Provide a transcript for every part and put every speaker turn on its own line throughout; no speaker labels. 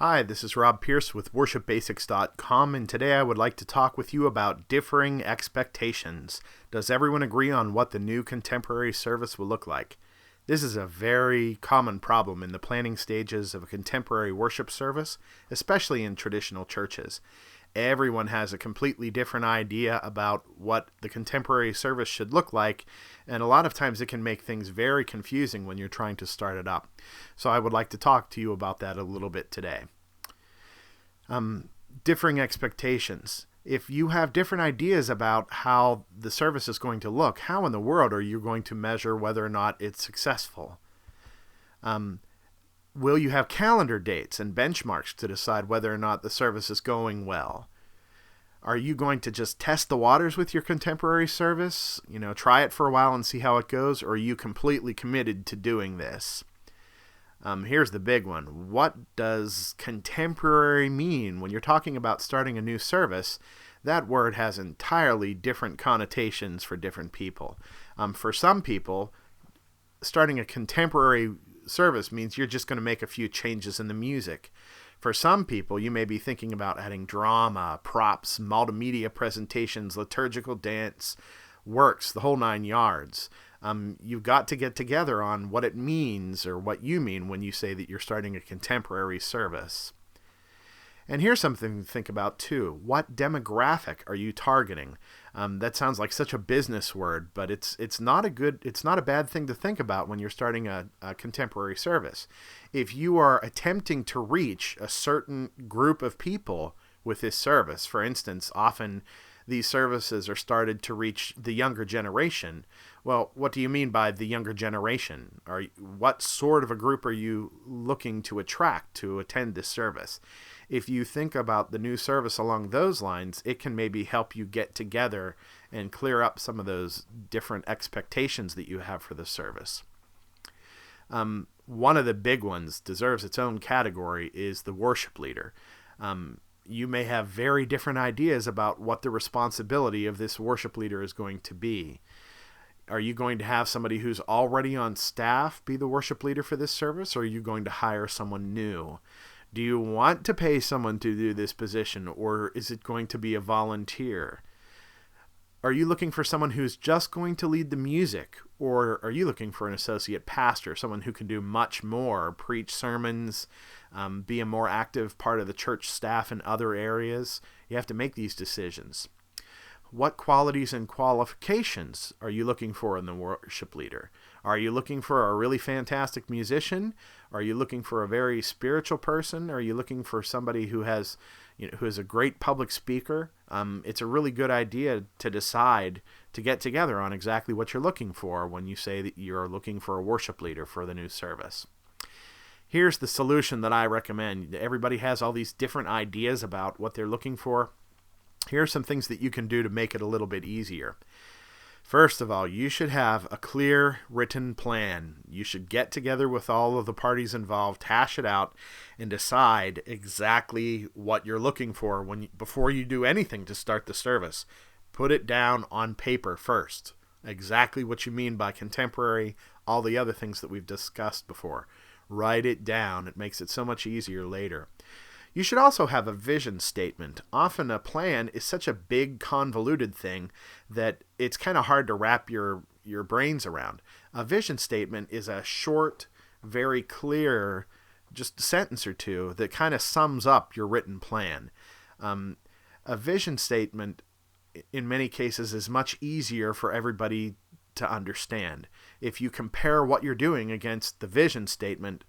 Hi, this is Rob Pierce with worshipbasics.com, and today I would like to talk with you about differing expectations. Does everyone agree on what the new contemporary service will look like? This is a very common problem in the planning stages of a contemporary worship service, especially in traditional churches. Everyone has a completely different idea about what the contemporary service should look like, and a lot of times it can make things very confusing when you're trying to start it up. So I would like to talk to you about that a little bit today. Differing expectations. If you have different ideas about how the service is going to look, how in the world are you going to measure whether or not it's successful? Will you have calendar dates and benchmarks to decide whether or not the service is going well? Are you going to just test the waters with your contemporary service? Try it for a while and see how it goes, or are you completely committed to doing this? Here's the big one. What does contemporary mean? When you're talking about starting a new service, that word has entirely different connotations for different people. For some people, starting a contemporary service means you're just going to make a few changes in the music. For some people, you may be thinking about adding drama, props, multimedia presentations, liturgical dance, works, the whole 9 yards. You've got to get together on what it means or what you mean when you say that you're starting a contemporary service. And here's something to think about too. What demographic are you targeting? That sounds like such a business word, but it's not a bad thing to think about when you're starting a contemporary service. If you are attempting to reach a certain group of people with this service, for instance, often these services are started to reach the younger generation. Well, what do you mean by the younger generation? What sort of a group are you looking to attract to attend this service? If you think about the new service along those lines, it can maybe help you get together and clear up some of those different expectations that you have for the service. One of the big ones deserves its own category is the worship leader. You may have very different ideas about what the responsibility of this worship leader is going to be. Are you going to have somebody who's already on staff be the worship leader for this service, or are you going to hire someone new? Do you want to pay someone to do this position, or is it going to be a volunteer? Are you looking for someone who's just going to lead the music, or are you looking for an associate pastor, someone who can do much more, preach sermons, be a more active part of the church staff in other areas? You have to make these decisions. What qualities and qualifications are you looking for in the worship leader? Are you looking for a really fantastic musician? Are you looking for a very spiritual person? Are you looking for somebody who is a great public speaker? It's a really good idea to decide to get together on exactly what you're looking for when you say that you're looking for a worship leader for the new service. Here's the solution that I recommend. Everybody has all these different ideas about what they're looking for. Here are some things that you can do to make it a little bit easier. First of all, you should have a clear written plan. You should get together with all of the parties involved, hash it out, and decide exactly what you're looking for before you do anything to start the service. Put it down on paper first. Exactly what you mean by contemporary, all the other things that we've discussed before. Write it down. It makes it so much easier later. You should also have a vision statement. Often a plan is such a big, convoluted thing that it's kind of hard to wrap your brains around. A vision statement is a short, very clear, just a sentence or two that kind of sums up your written plan. A vision statement, in many cases, is much easier for everybody to understand. If you compare what you're doing against the vision statement,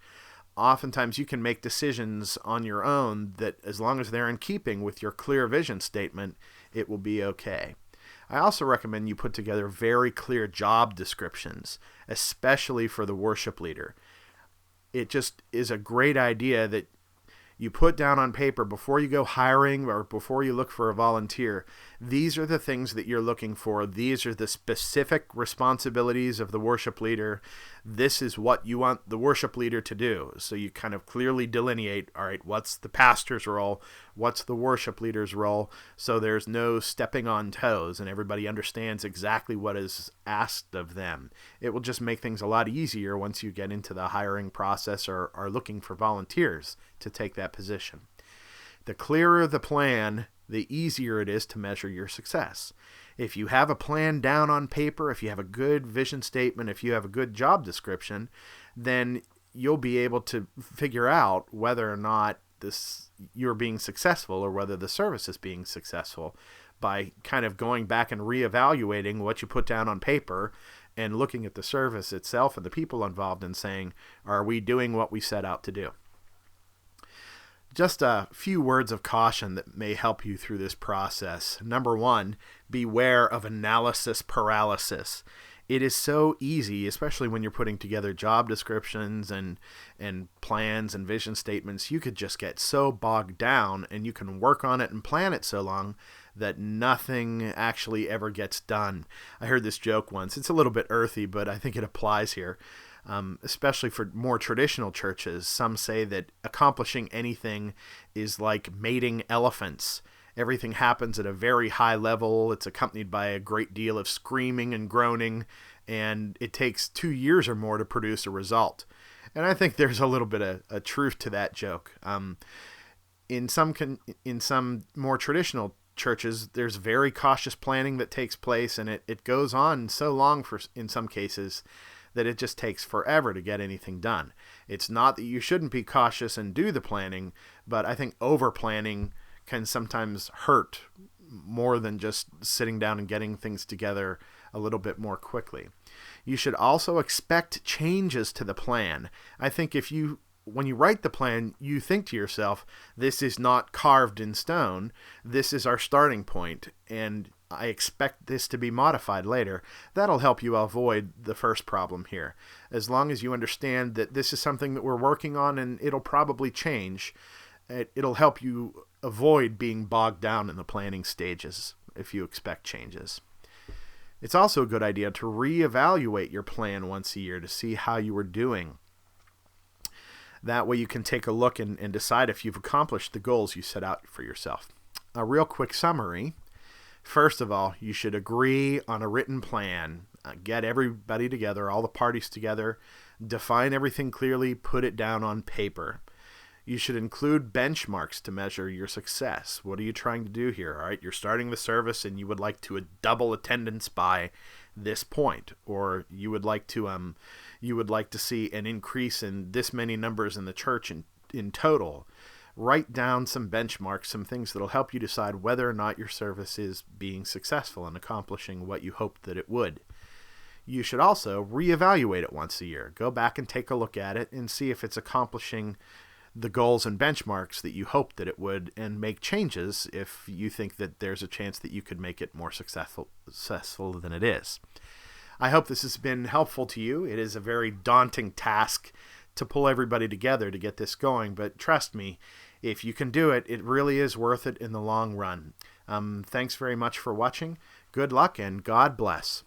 oftentimes you can make decisions on your own that, as long as they're in keeping with your clear vision statement, it will be okay. I also recommend you put together very clear job descriptions, especially for the worship leader. It just is a great idea that you put down on paper before you go hiring or before you look for a volunteer. These are the things that you're looking for. These are the specific responsibilities of the worship leader. This is what you want the worship leader to do. So you kind of clearly delineate, all right, what's the pastor's role? What's the worship leader's role? So there's no stepping on toes and everybody understands exactly what is asked of them. It will just make things a lot easier once you get into the hiring process or are looking for volunteers to take that that position. The clearer the plan, the easier it is to measure your success. If you have a plan down on paper, if you have a good vision statement, if you have a good job description, then you'll be able to figure out whether or not you're being successful or whether the service is being successful by kind of going back and reevaluating what you put down on paper and looking at the service itself and the people involved and saying, are we doing what we set out to do? Just a few words of caution that may help you through this process. Number one, beware of analysis paralysis. It is so easy, especially when you're putting together job descriptions and plans and vision statements. You could just get so bogged down, and you can work on it and plan it so long that nothing actually ever gets done. I heard this joke once. It's a little bit earthy, but I think it applies here. Especially for more traditional churches, some say that accomplishing anything is like mating elephants. Everything happens at a very high level. It's accompanied by a great deal of screaming and groaning, and it takes 2 years or more to produce a result. And I think there's a little bit of a truth to that joke. In some more traditional churches, there's very cautious planning that takes place, and it goes on so long in some cases that it just takes forever to get anything done. It's not that you shouldn't be cautious and do the planning, but I think over-planning can sometimes hurt more than just sitting down and getting things together a little bit more quickly. You should also expect changes to the plan. I think when you write the plan, you think to yourself, this is not carved in stone. This is our starting point, and I expect this to be modified later. That'll help you avoid the first problem here. As long as you understand that this is something that we're working on and it'll probably change, it'll help you avoid being bogged down in the planning stages if you expect changes. It's also a good idea to reevaluate your plan once a year to see how you were doing. That way you can take a look and decide if you've accomplished the goals you set out for yourself. A real quick summary. First of all, you should agree on a written plan. Get everybody together, all the parties together, define everything clearly, put it down on paper. You should include benchmarks to measure your success. What are you trying to do here? All right, you're starting the service and you would like to double attendance by this point, or you would like to see an increase in this many numbers in the church in total. Write down some benchmarks, some things that will help you decide whether or not your service is being successful and accomplishing what you hoped that it would. You should also reevaluate it once a year. Go back and take a look at it and see if it's accomplishing the goals and benchmarks that you hoped that it would, and make changes if you think that there's a chance that you could make it more successful than it is. I hope this has been helpful to you. It is a very daunting task to pull everybody together to get this going, but trust me, if you can do it, it really is worth it in the long run. Thanks very much for watching. Good luck and God bless.